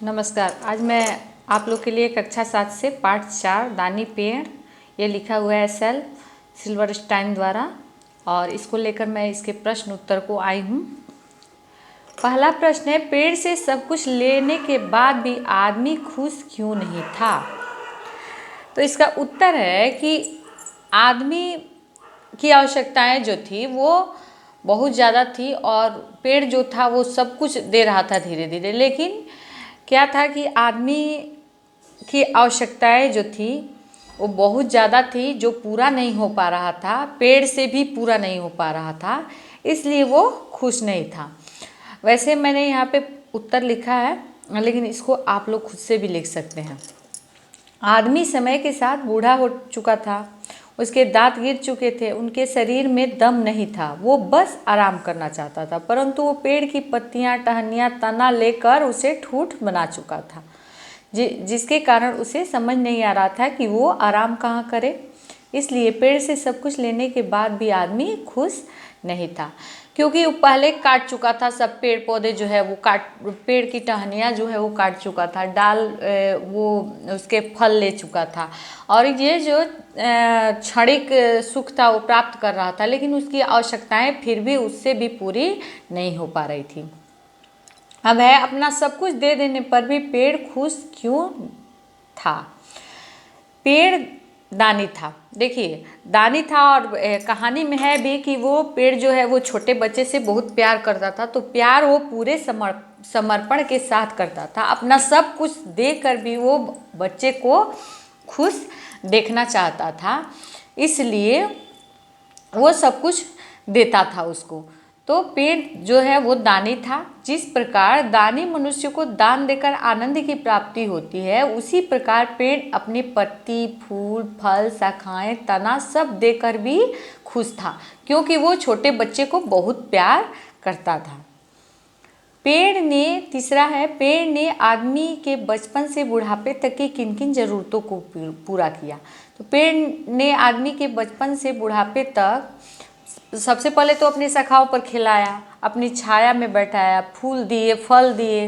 नमस्कार। आज मैं आप लोग के लिए कक्षा 7 से पाठ 4 दानी पेड़, ये लिखा हुआ है सेल सिल्वरस्टाइन द्वारा, और इसको लेकर मैं इसके प्रश्न उत्तर को आई हूँ। पहला प्रश्न है, पेड़ से सब कुछ लेने के बाद भी आदमी खुश क्यों नहीं था? तो इसका उत्तर है कि आदमी की आवश्यकताएं जो थी वो बहुत ज़्यादा थी, और पेड़ जो था वो सब कुछ दे रहा था धीरे धीरे। लेकिन क्या था कि आदमी की आवश्यकताएं जो थी वो बहुत ज़्यादा थी, जो पूरा नहीं हो पा रहा था, पेड़ से भी पूरा नहीं हो पा रहा था, इसलिए वो खुश नहीं था। वैसे मैंने यहाँ पे उत्तर लिखा है, लेकिन इसको आप लोग खुद से भी लिख सकते हैं। आदमी समय के साथ बूढ़ा हो चुका था, उसके दांत गिर चुके थे, उनके शरीर में दम नहीं था, वो बस आराम करना चाहता था। परंतु वो पेड़ की पत्तियां, टहनियां, तना लेकर उसे ठूठ बना चुका था, जिसके कारण उसे समझ नहीं आ रहा था कि वो आराम कहाँ करे। इसलिए पेड़ से सब कुछ लेने के बाद भी आदमी खुश नहीं था, क्योंकि वो पहले काट चुका था सब पेड़ पौधे जो है वो पेड़ की टहनियाँ जो है वो काट चुका था, डाल वो उसके फल ले चुका था, और ये जो क्षणिक सुख था वो प्राप्त कर रहा था, लेकिन उसकी आवश्यकताएं फिर भी उससे भी पूरी नहीं हो पा रही थी। अब है, अपना सब कुछ दे देने पर भी पेड़ खुश क्यों था? पेड़ दानी था। देखिए, दानी था, और कहानी में है भी कि वो पेड़ जो है वो छोटे बच्चे से बहुत प्यार करता था। तो प्यार वो पूरे समर्पण के साथ करता था, अपना सब कुछ देकर भी वो बच्चे को खुश देखना चाहता था, इसलिए वो सब कुछ देता था उसको। तो पेड़ जो है वो दानी था। जिस प्रकार दानी मनुष्य को दान देकर आनंद की प्राप्ति होती है, उसी प्रकार पेड़ अपनी पत्ती, फूल, फल, शाखाएं, तना सब देकर भी खुश था, क्योंकि वो छोटे बच्चे को बहुत प्यार करता था। पेड़ ने, तीसरा है, पेड़ ने आदमी के बचपन से बुढ़ापे तक की किन किन जरूरतों को पूरा किया? तो पेड़ ने आदमी के बचपन से बुढ़ापे तक सबसे पहले तो अपनी शाखाओं पर खिलाया, अपनी छाया में बैठाया, फूल दिए, फल दिए,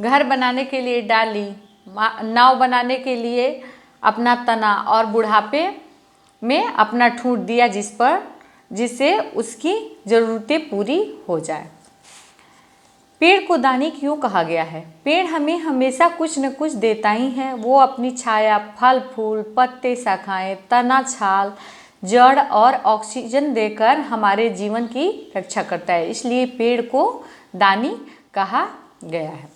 घर बनाने के लिए डाली, नाव बनाने के लिए अपना तना, और बुढ़ापे में अपना ठूंठ दिया, जिससे उसकी ज़रूरतें पूरी हो जाए। पेड़ को दानी क्यों कहा गया है? पेड़ हमें हमेशा कुछ न कुछ देता ही है। वो अपनी छाया, फल फूल, पत्ते, शाखाएं, तना, छाल, जड़ और ऑक्सीजन देकर हमारे जीवन की रक्षा करता है, इसलिए पेड़ को दानी कहा गया है।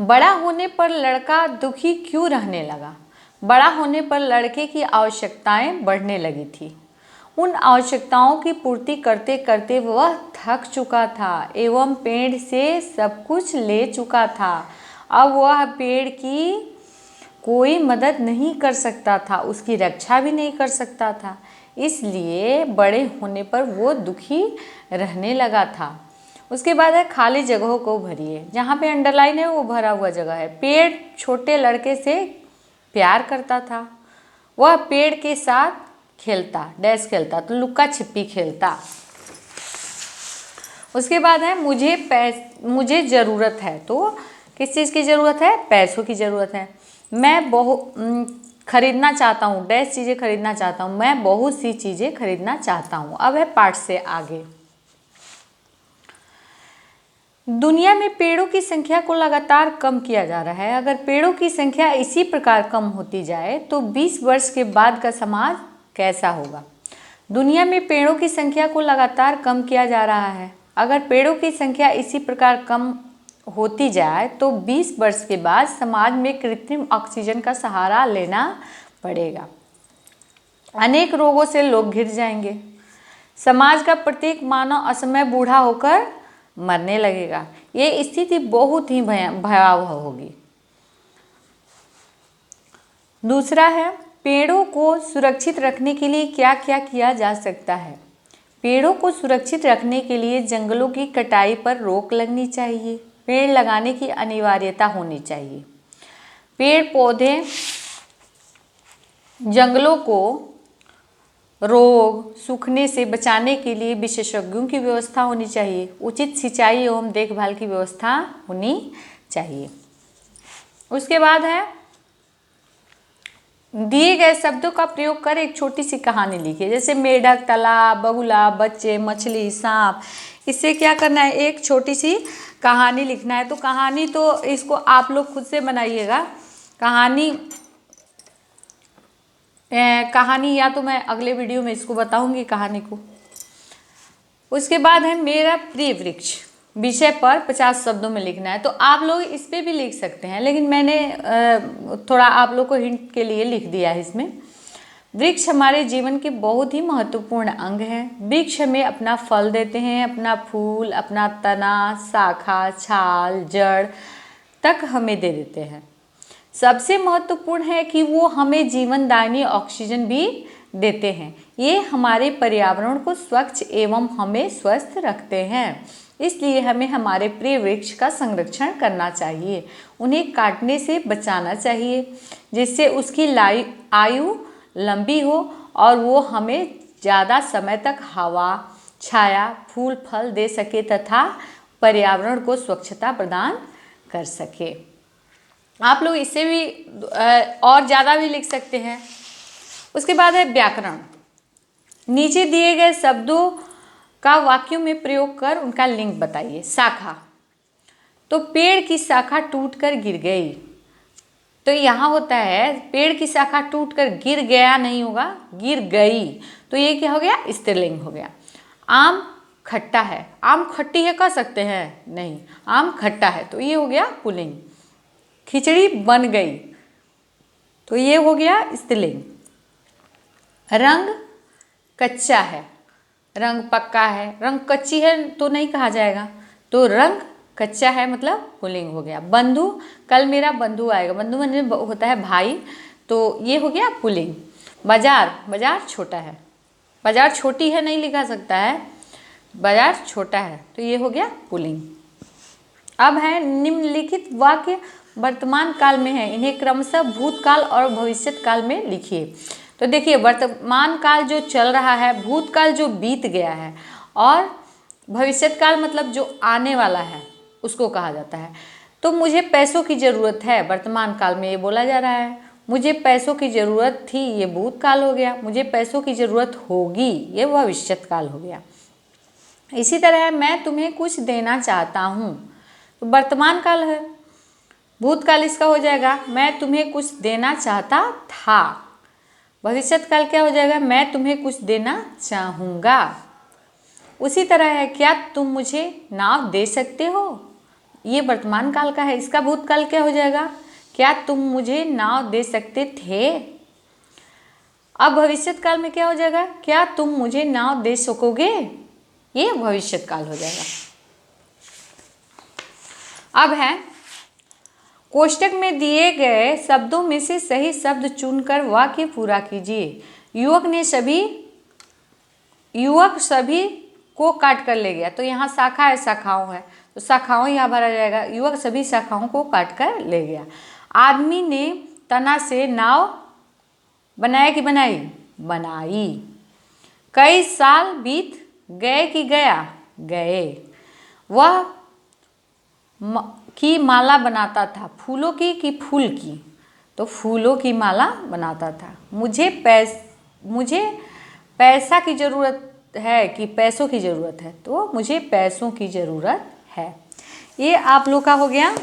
बड़ा होने पर लड़का दुखी क्यों रहने लगा? बड़ा होने पर लड़के की आवश्यकताएं बढ़ने लगी थी। उन आवश्यकताओं की पूर्ति करते करते वह थक चुका था एवं पेड़ से सब कुछ ले चुका था। अब वह पेड़ की कोई मदद नहीं कर सकता था, उसकी रक्षा भी नहीं कर सकता था, इसलिए बड़े होने पर वो दुखी रहने लगा था। उसके बाद है, खाली जगहों को भरिए। जहाँ पे अंडरलाइन है वो भरा हुआ जगह है। पेड़ छोटे लड़के से प्यार करता था, वह पेड़ के साथ खेलता, डैश खेलता, तो लुक्का छिपी खेलता। उसके बाद है, मुझे ज़रूरत है। तो किस चीज़ की ज़रूरत है? पैसों की ज़रूरत है। मैं खरीदना चाहता हूँ, डैश चीज़ें खरीदना चाहता हूँ, मैं बहुत सी चीज़ें खरीदना चाहता हूँ। अब है पाठ से आगे। दुनिया में पेड़ों की संख्या को लगातार कम किया जा रहा है। अगर पेड़ों की संख्या इसी प्रकार कम होती जाए तो 20 वर्ष के बाद का समाज कैसा होगा? दुनिया में पेड़ों की संख्या को लगातार कम किया जा रहा है। अगर पेड़ों की संख्या इसी प्रकार कम होती जाए तो 20 वर्ष के बाद समाज में कृत्रिम ऑक्सीजन का सहारा लेना पड़ेगा। अनेक रोगों से लोग घिर जाएंगे। समाज का प्रत्येक मानव असमय बूढ़ा होकर मरने लगेगा। ये स्थिति बहुत ही भयावह होगी। दूसरा है, पेड़ों को सुरक्षित रखने के लिए क्या क्या किया जा सकता है? पेड़ों को सुरक्षित रखने के लिए जंगलों की कटाई पर रोक लगनी चाहिए। पेड़ लगाने की अनिवार्यता होनी चाहिए। पेड़ पौधे जंगलों को रोग सूखने से बचाने के लिए विशेषज्ञों की व्यवस्था होनी चाहिए। उचित सिंचाई एवं देखभाल की व्यवस्था होनी चाहिए। उसके बाद है दिए गए शब्दों का प्रयोग कर एक छोटी सी कहानी लिखिए। जैसे मेढक, तालाब, बगुला, बच्चे, मछली, सांप। इससे क्या करना है, एक छोटी सी कहानी लिखना है। तो कहानी तो इसको आप लोग खुद से बनाइएगा। कहानी या तो मैं अगले वीडियो में इसको बताऊंगी कहानी को। उसके बाद है मेरा प्रिय वृक्ष विषय पर 50 शब्दों में लिखना है। तो आप लोग इस पे भी लिख सकते हैं, लेकिन मैंने थोड़ा आप लोग को हिंट के लिए लिख दिया है इसमें। वृक्ष हमारे जीवन के बहुत ही महत्वपूर्ण अंग हैं। वृक्ष हमें अपना फल देते हैं, अपना फूल, अपना तना, शाखा, छाल, जड़ तक हमें दे देते हैं। सबसे महत्वपूर्ण है कि वो हमें जीवनदायिनी ऑक्सीजन भी देते हैं। ये हमारे पर्यावरण को स्वच्छ एवं हमें स्वस्थ रखते हैं। इसलिए हमें हमारे प्रिय वृक्ष का संरक्षण करना चाहिए, उन्हें काटने से बचाना चाहिए, जिससे उसकी आयु लंबी हो और वो हमें ज़्यादा समय तक हवा, छाया, फूल, फल दे सके तथा पर्यावरण को स्वच्छता प्रदान कर सके। आप लोग इससे भी और ज़्यादा भी लिख सकते हैं। उसके बाद है व्याकरण। नीचे दिए गए शब्दों का वाक्यों में प्रयोग कर उनका लिंक बताइए। शाखा, तो पेड़ की शाखा टूटकर गिर गई। तो यहाँ होता है पेड़ की शाखा टूटकर गिर गया नहीं होगा, गिर गई। तो ये क्या हो गया, स्त्रीलिंग हो गया। आम खट्टा है, आम खट्टी है कह सकते हैं, नहीं, आम खट्टा है, तो ये हो गया पुल्लिंग। खिचड़ी बन गई, तो ये हो गया स्त्रीलिंग। रंग कच्चा है, रंग पक्का है, रंग कच्ची है तो नहीं कहा जाएगा, तो रंग कच्चा है मतलब पुल्लिंग हो गया। बंधु, कल मेरा बंधु आएगा, बंधु मैंने होता है भाई, तो ये हो गया पुल्लिंग। बाजार, बाजार छोटा है, बाजार छोटी है नहीं लिखा सकता है, बाजार छोटा है, तो ये हो गया पुल्लिंग। अब है निम्नलिखित वाक्य वर्तमान काल में है, इन्हें क्रमशः भूतकाल और भविष्यत काल में लिखिए। तो देखिए वर्तमान काल जो चल रहा है, भूतकाल जो बीत गया है, और भविष्यत काल मतलब जो आने वाला है उसको कहा जाता है। तो मुझे पैसों की ज़रूरत है, वर्तमान काल में ये बोला जा रहा है। मुझे पैसों की ज़रूरत थी, ये भूतकाल हो गया। मुझे पैसों की ज़रूरत होगी, ये भविष्यत काल हो गया। इसी तरह मैं तुम्हें कुछ देना चाहता हूँ, तो वर्तमान काल है। भूतकाल इसका हो जाएगा मैं तुम्हें कुछ देना चाहता था। भविष्यत काल क्या हो जाएगा, मैं तुम्हें कुछ देना चाहूँगा। उसी तरह है क्या तुम मुझे नाव दे सकते हो, ये वर्तमान काल का है। इसका भूतकाल क्या हो जाएगा, क्या तुम मुझे नाव दे सकते थे। अब भविष्यत काल में क्या हो जाएगा, क्या तुम मुझे नाव दे सकोगे, ये भविष्यत काल हो जाएगा। अब है कोष्टक में दिए गए शब्दों में से सही शब्द चुनकर वाक्य पूरा कीजिए। युवक सभी को काट कर ले गया, तो यहाँ शाखा है, शाखाओं है, तो शाखाओं यहाँ भरा जाएगा। युवक सभी शाखाओं को काट कर ले गया। आदमी ने तना से नाव बनाया कि बनाई, बनाई। कई साल बीत गए कि गया, गए। वह की माला बनाता था, फूलों की कि फूल की, तो फूलों की माला बनाता था। मुझे पैसा की ज़रूरत है कि पैसों की ज़रूरत है, तो मुझे पैसों की ज़रूरत है। ये आप लोग का हो गया,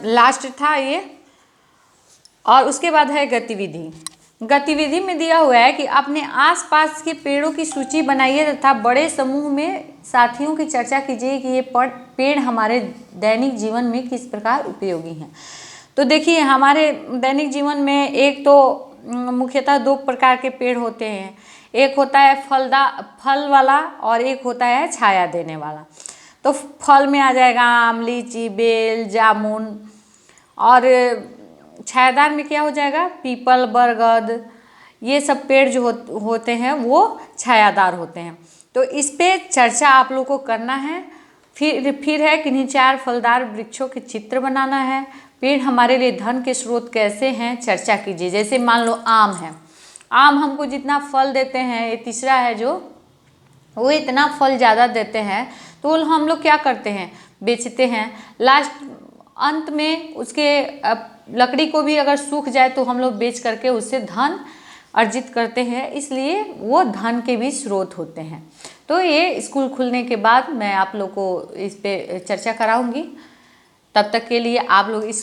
लास्ट था ये। और उसके बाद है गतिविधि। गतिविधि में दिया हुआ है कि अपने आसपास के पेड़ों की सूची बनाइए तथा बड़े समूह में साथियों की चर्चा कीजिए कि ये पेड़ हमारे दैनिक जीवन में किस प्रकार उपयोगी हैं। तो देखिए हमारे दैनिक जीवन में एक तो मुख्यतः 2 प्रकार के पेड़ होते हैं, एक होता है फल वाला और एक होता है छाया देने वाला। तो फल में आ जाएगा आम, लीची, बेल, जामुन, और छायादार में क्या हो जाएगा, पीपल, बरगद, ये सब पेड़ जो होते हैं वो छायादार होते हैं। तो इस पे चर्चा आप लोग को करना है। फिर है किन्हीं 4 फलदार वृक्षों के चित्र बनाना है। पेड़ हमारे लिए धन के स्रोत कैसे हैं, चर्चा कीजिए। जैसे मान लो आम है, आम हमको जितना फल देते हैं, ये तीसरा है जो, वो इतना फल ज़्यादा देते हैं तो हम लोग क्या करते हैं, बेचते हैं। लास्ट अंत में उसके लकड़ी को भी अगर सूख जाए तो हम लोग बेच करके उससे धन अर्जित करते हैं, इसलिए वो धन के भी स्रोत होते हैं। तो ये स्कूल खुलने के बाद मैं आप लोग को इस पे चर्चा कराऊंगी। तब तक के लिए आप लोग इस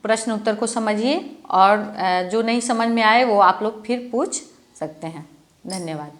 प्रश्न उत्तर को समझिए, और जो नहीं समझ में आए वो आप लोग फिर पूछ सकते हैं। धन्यवाद।